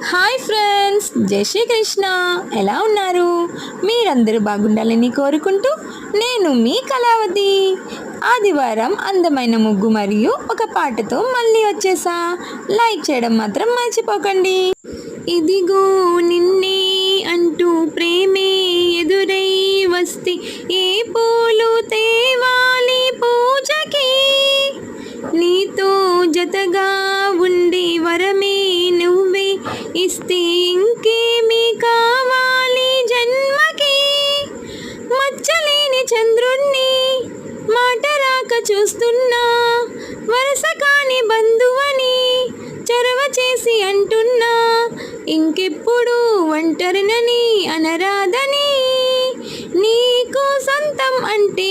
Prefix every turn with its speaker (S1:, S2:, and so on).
S1: Hi friends, జై శ్రీకృష్ణ. ఎలా ఉన్నారు? మీరందరూ బాగుండాలని కోరుకుంటూ నేను మీ కళావతి. ఆదివారం అందమైన ముగ్గు మరియు ఒక పాటతో మళ్ళీ వచ్చేసా. లైక్ చేయడం మాత్రం మర్చిపోకండి. ఇదిగో నిన్నే అంటూ ప్రేమే ఎదురై వస్తే ఏ పూలు తేవాలి పూజకి, నీతో జతగా ఉండే వరమే నువ్వే ఇస్తే ఇంకేమీ కావాలి జన్మకి. మచ్చలేని చంద్రుణ్ణి మాట రాక చూస్తున్నా, వరస కాని బంధువని చొరవ చేసి అంటున్నా, ఇంకెప్పుడు ఒంటరినని అనరాదని, నీకు సొంతం అంటే